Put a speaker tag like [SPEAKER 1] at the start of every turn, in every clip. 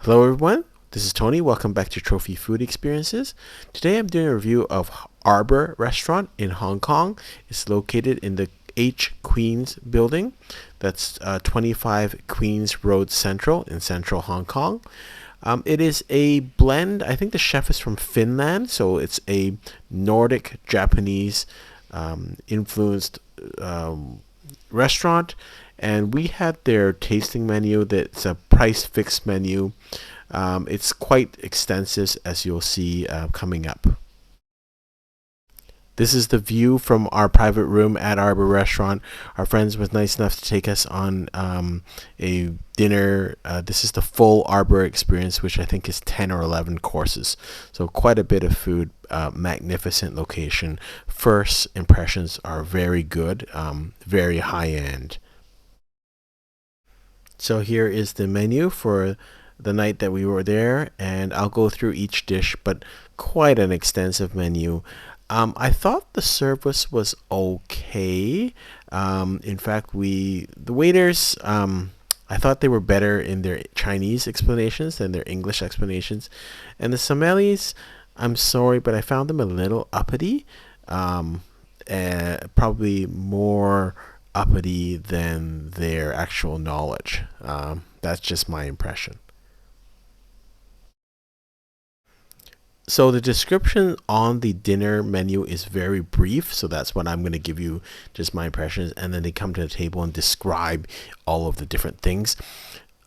[SPEAKER 1] Hello everyone, this is Tony. Welcome back to Trophy Food Experiences. Today I'm doing a review of Arbor Restaurant in Hong Kong. It's located in the H Queens building. That's 25 Queens Road Central in central Hong Kong. It is a blend. I think the chef is from Finland, so it's a Nordic Japanese influenced restaurant, and we had their tasting menu. That's a price fixed menu. It's quite extensive, as you'll see coming up. This is the view from our private room at Arbor Restaurant. Our friends was nice enough to take us on a dinner. This is the full Arbor experience, which I think is 10 or 11 courses. So quite a bit of food, magnificent location. First impressions are very good, very high end. So here is the menu for the night that we were there, and I'll go through each dish, but quite an extensive menu. I thought the service was okay. In fact, the waiters, I thought they were better in their Chinese explanations than their English explanations, and the sommeliers, I'm sorry, but I found them a little uppity, probably more uppity than their actual knowledge. That's just my impression. So the description on the dinner menu is very brief, so that's what I'm going to give you, just my impressions, and then they come to the table and describe all of the different things.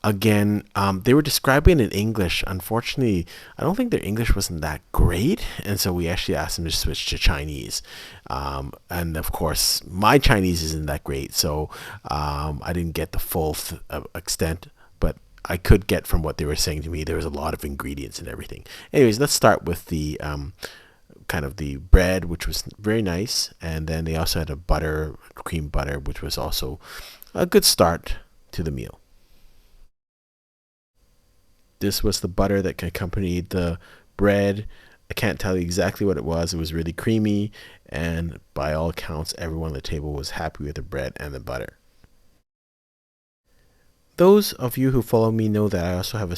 [SPEAKER 1] Again, they were describing in English. Unfortunately, I don't think their English wasn't that great, and so we actually asked them to switch to Chinese. And of course, my Chinese isn't that great, so I didn't get the full extent, but I could get from what they were saying to me. There was a lot of ingredients and everything. Anyways, let's start with the kind of the bread, which was very nice, and then they also had a cream butter, which was also a good start to the meal. This was the butter that accompanied the bread. I can't tell you exactly what it was. It was really creamy, and by all accounts, everyone at the table was happy with the bread and the butter. Those of you who follow me know that I also have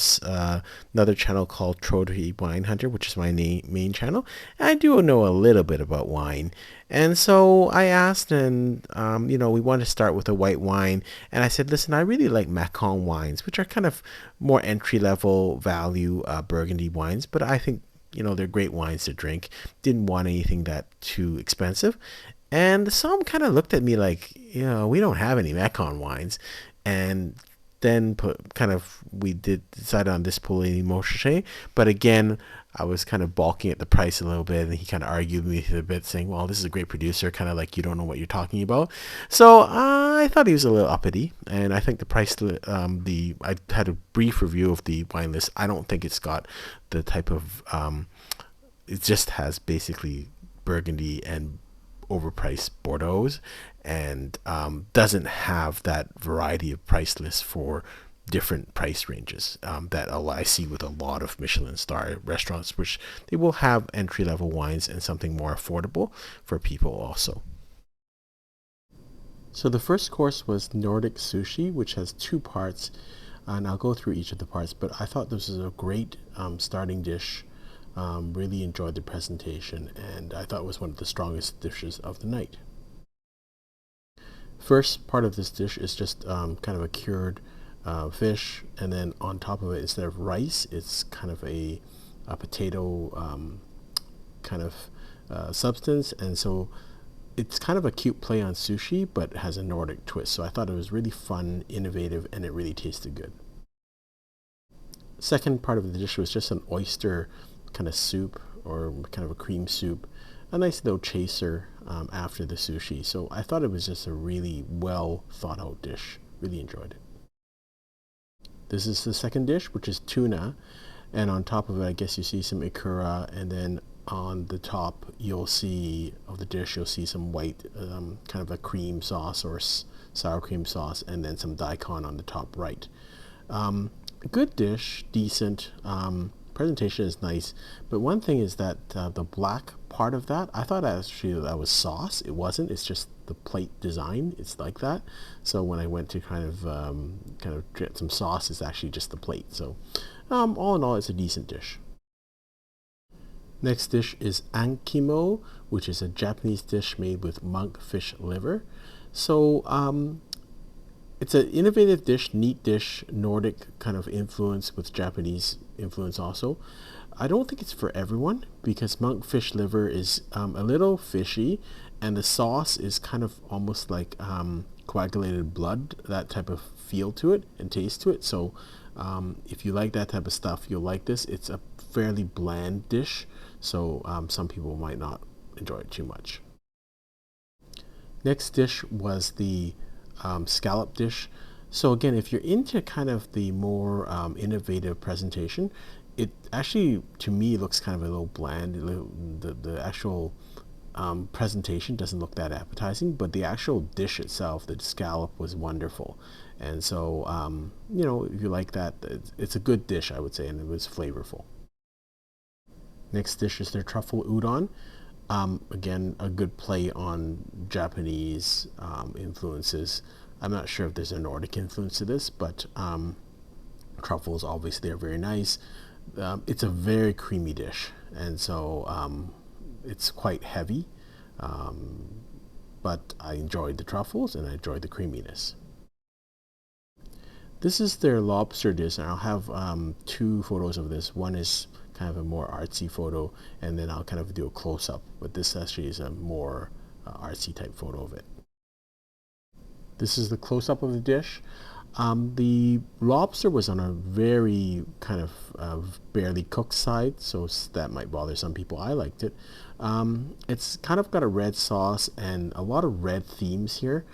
[SPEAKER 1] another channel called Trophy Wine Hunter, which is my main channel. And I do know a little bit about wine. And so I asked, and we wanted to start with a white wine. And I said, listen, I really like Macon wines, which are kind of more entry-level value Burgundy wines. But I think, they're great wines to drink. Didn't want anything that too expensive. And some kind of looked at me like, we don't have any Macon wines. And then we did decide on this Pauline Montrachet, but again, I was kind of balking at the price a little bit, and he kind of argued with me a bit, saying, "Well, this is a great producer, kind of like you don't know what you're talking about." So I thought he was a little uppity, and I think the price, I had a brief review of the wine list. I don't think it's got the type of, it just has basically Burgundy and overpriced Bordeaux, and doesn't have that variety of price lists for different price ranges that I see with a lot of Michelin star restaurants, which they will have entry level wines and something more affordable for people also. So the first course was Nordic sushi, which has two parts, and I'll go through each of the parts, but I thought this was a great starting dish. Really enjoyed the presentation, and I thought it was one of the strongest dishes of the night. First part of this dish is just kind of a cured fish, and then on top of it, instead of rice, it's kind of a potato kind of substance, and so it's kind of a cute play on sushi, but has a Nordic twist. So I thought it was really fun, innovative, and it really tasted good. Second part of the dish was just an oyster kind of soup, or kind of a cream soup, a nice little chaser after the sushi. So I thought it was just a really well thought out dish. Really enjoyed it. This is the second dish, which is tuna, and on top of it, I guess you see some ikura, and then on the top you'll see some white kind of a cream sauce or sour cream sauce, and then some daikon on the top right. Good dish, decent. presentation is nice, but one thing is that the black part of that, I thought actually that was sauce. It wasn't. It's just the plate design. It's like that. So when I went to kind of get some sauce, it's actually just the plate. So all in all, it's a decent dish. Next dish is ankimo, which is a Japanese dish made with monkfish liver. So it's an innovative dish, neat dish, Nordic kind of influence with Japanese influence also. I don't think it's for everyone because monkfish liver is a little fishy, and the sauce is kind of almost like coagulated blood, that type of feel to it and taste to it. So if you like that type of stuff, you'll like this. It's a fairly bland dish, so some people might not enjoy it too much. Next dish was the scallop dish. So again, if you're into kind of the more innovative presentation, it actually, to me, looks kind of a little bland. The actual presentation doesn't look that appetizing, but the actual dish itself, the scallop, was wonderful. And so, if you like that, it's a good dish, I would say, and it was flavorful. Next dish is their truffle udon. Again, a good play on Japanese influences. I'm not sure if there's a Nordic influence to this, but truffles obviously are very nice. It's a very creamy dish, and so it's quite heavy. But I enjoyed the truffles and I enjoyed the creaminess. This is their lobster dish, and I'll have two photos of this. One is kind of a more artsy photo, and then I'll kind of do a close-up, but this actually is a more artsy type photo of it. This is the close-up of the dish. The lobster was on a very kind of barely cooked side, so that might bother some people. I liked it. It's kind of got a red sauce and a lot of red themes here.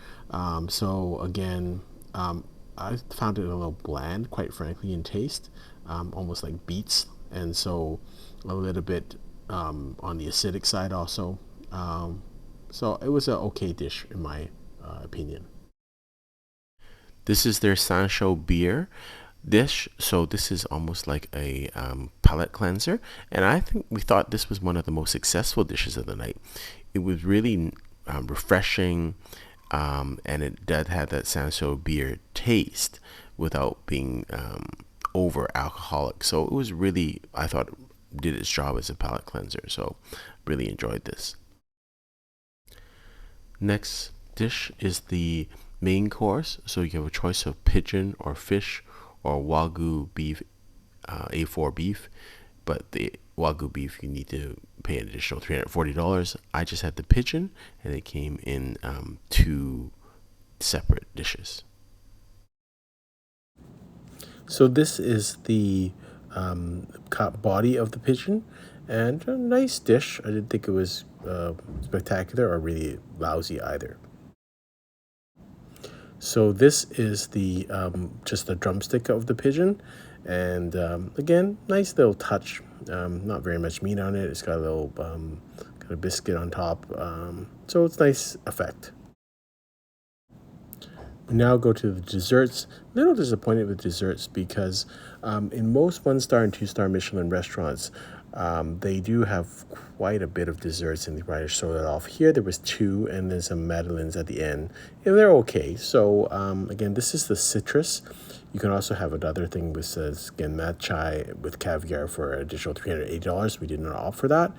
[SPEAKER 1] So again, I found it a little bland, quite frankly, in taste, almost like beets, and so a little bit on the acidic side also. So it was an okay dish in my opinion. This is their Sancho beer dish. So this is almost like a palate cleanser, and I think we thought this was one of the most successful dishes of the night. It was really refreshing, and it did have that Sancho beer taste without being over alcoholic. So it was really, I thought, did its job as a palate cleanser. So really enjoyed this. Next dish is the main course. So you have a choice of pigeon or fish or wagyu beef, A4 beef. But the wagyu beef, you need to pay an additional $340. I just had the pigeon, and it came in two separate dishes. So this is the body of the pigeon, and a nice dish. I didn't think it was spectacular or really lousy either. So this is the just the drumstick of the pigeon, and again, nice little touch. Not very much meat on it. It's got a little kind of biscuit on top, so it's nice effect. We now go to the desserts. A little disappointed with desserts because in most 1-star and 2-star Michelin restaurants, they do have quite a bit of desserts, and they try to show that off. Here there was 2, and then some madeleines at the end. Yeah, they're okay. So again, this is the citrus. You can also have another thing which says, again, matcha with caviar for an additional $380. We did not opt for that.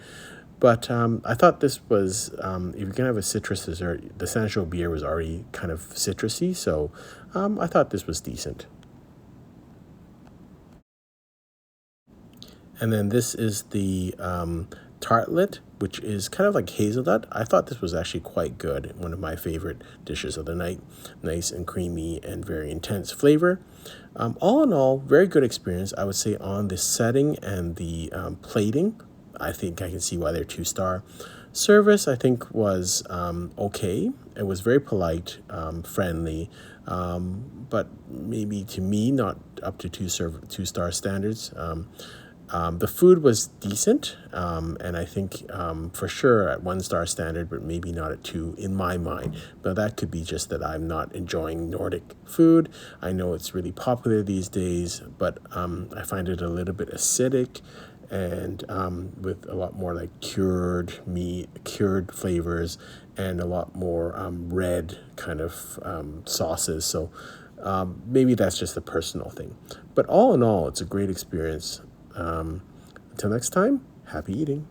[SPEAKER 1] But I thought this was, if you're going to have a citrus dessert, the Sancho beer was already kind of citrusy, so I thought this was decent. And then this is the tartlet, which is kind of like hazelnut. I thought this was actually quite good. One of my favorite dishes of the night. Nice and creamy and very intense flavor. All in all, very good experience. I would say on the setting and the plating, I think I can see why they're 2-star. Service, I think, was okay. It was very polite, friendly, but maybe to me not up to 2-star standards. The food was decent, and I think for sure at 1 star standard, but maybe not at 2 in my mind. But that could be just that I'm not enjoying Nordic food. I know it's really popular these days, but I find it a little bit acidic and with a lot more like cured meat, cured flavors, and a lot more red kind of sauces. So maybe that's just a personal thing. But all in all, it's a great experience. Until next time, happy eating.